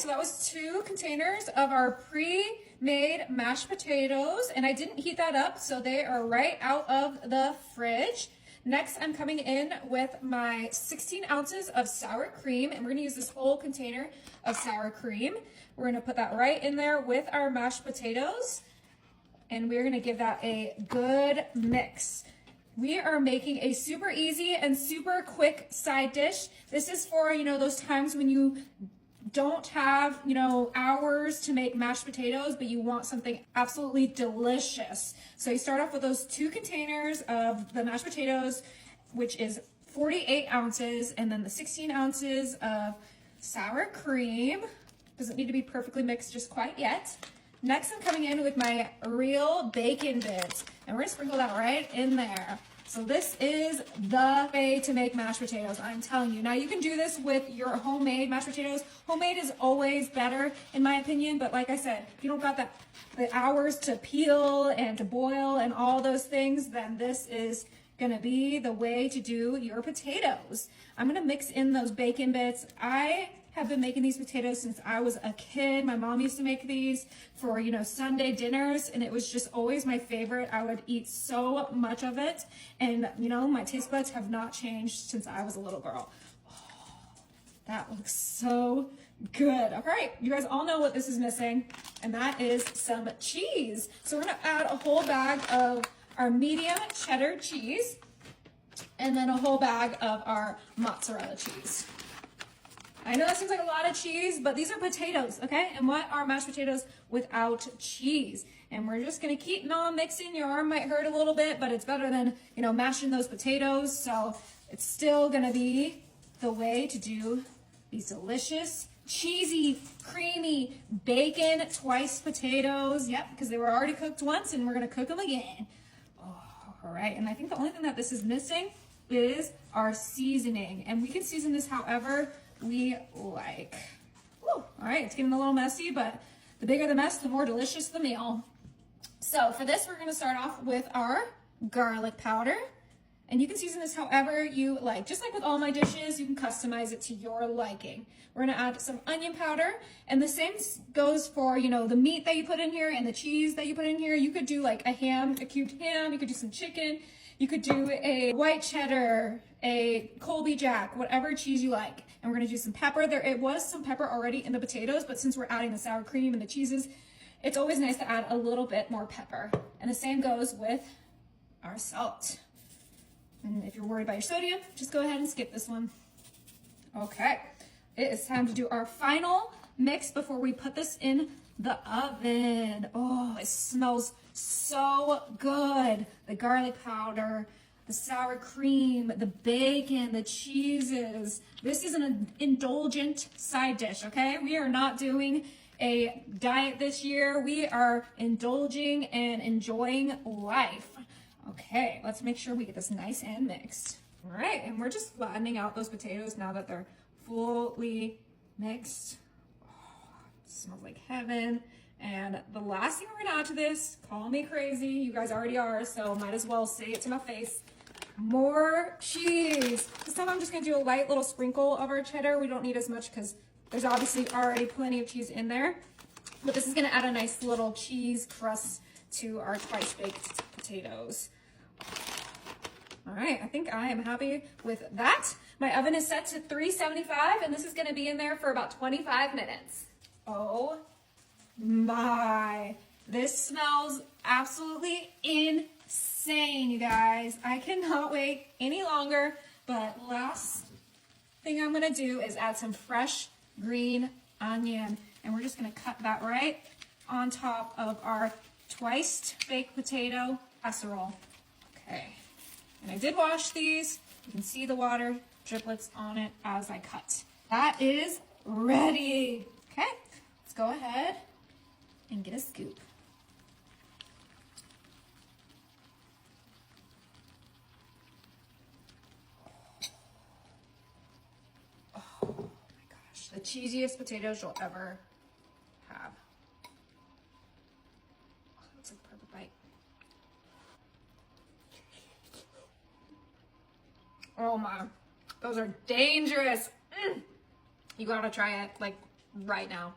so that was 2 containers of our pre-made mashed potatoes, and I didn't heat that up, so they are right out of the fridge. Next, I'm coming in with my 16 ounces of sour cream, and we're gonna use this whole container of sour cream. We're gonna put that right in there with our mashed potatoes, and we're gonna give that a good mix. We are making a super easy and super quick side dish. This is for, those times when you don't have, hours to make mashed potatoes, but you want something absolutely delicious. So you start off with those 2 containers of the mashed potatoes, which is 48 ounces, and then the 16 ounces of sour cream. Doesn't need to be perfectly mixed just quite yet. Next, I'm coming in with my real bacon bits, and we're gonna sprinkle that right in there. So this is the way to make mashed potatoes, I'm telling you. Now you can do this with your homemade mashed potatoes. Homemade is always better in my opinion, but like I said, if you don't got the hours to peel and to boil and all those things, then this is gonna be the way to do your potatoes. I'm gonna mix in those bacon bits. I have been making these potatoes since I was a kid. My mom used to make these for, Sunday dinners, and it was just always my favorite. I would eat so much of it, and my taste buds have not changed since I was a little girl. Oh, that looks so good. All right, you guys all know what this is missing, and that is some cheese. So we're gonna add a whole bag of our medium cheddar cheese, and then a whole bag of our mozzarella cheese. I know that seems like a lot of cheese, but these are potatoes, okay? And what are mashed potatoes without cheese? And we're just gonna keep on mixing. Your arm might hurt a little bit, but it's better than, mashing those potatoes. So it's still gonna be the way to do these delicious, cheesy, creamy, bacon twice potatoes. Yep, because they were already cooked once and we're gonna cook them again. Oh, all right, and I think the only thing that this is missing is our seasoning. And we can season this however we like. Woo. All right, it's getting a little messy, but the bigger the mess, the more delicious the meal. So for this, we're gonna start off with our garlic powder. And you can season this however you like. Just like with all my dishes, you can customize it to your liking. We're gonna add some onion powder, and the same goes for, the meat that you put in here and the cheese that you put in here. You could do like a cubed ham, you could do some chicken, you could do a white cheddar, a Colby Jack, whatever cheese you like. And we're gonna do some pepper. It was some pepper already in the potatoes, but since we're adding the sour cream and the cheeses, it's always nice to add a little bit more pepper. And the same goes with our salt. And if you're worried about your sodium, just go ahead and skip this one. Okay, it is time to do our final mix before we put this in the oven. Oh, it smells so good. The garlic powder, the sour cream, the bacon, the cheeses. This is an indulgent side dish, okay? We are not doing a diet this year. We are indulging and enjoying life. Okay, let's make sure we get this nice and mixed. All right, and we're just flattening out those potatoes now that they're fully mixed. Oh, it smells like heaven. And the last thing we're gonna add to this, call me crazy, you guys already are, so might as well say it to my face. More cheese. This time I'm just gonna do a light little sprinkle of our cheddar. We don't need as much because there's obviously already plenty of cheese in there. But this is gonna add a nice little cheese crust to our twice baked potatoes. All right, I think I am happy with that. My oven is set to 375, and this is gonna be in there for about 25 minutes. Oh my, this smells absolutely insane, you guys. I cannot wait any longer, but last thing I'm gonna do is add some fresh green onion, and we're just gonna cut that right on top of our twice baked potato casserole. Okay, and I did wash these. You can see the water driplets on it as I cut. That is ready. Okay, let's go ahead and get a scoop. Oh my gosh, the cheesiest potatoes you'll ever have. Oh, that's like a perfect bite. Oh my, those are dangerous. You gotta try it like right now.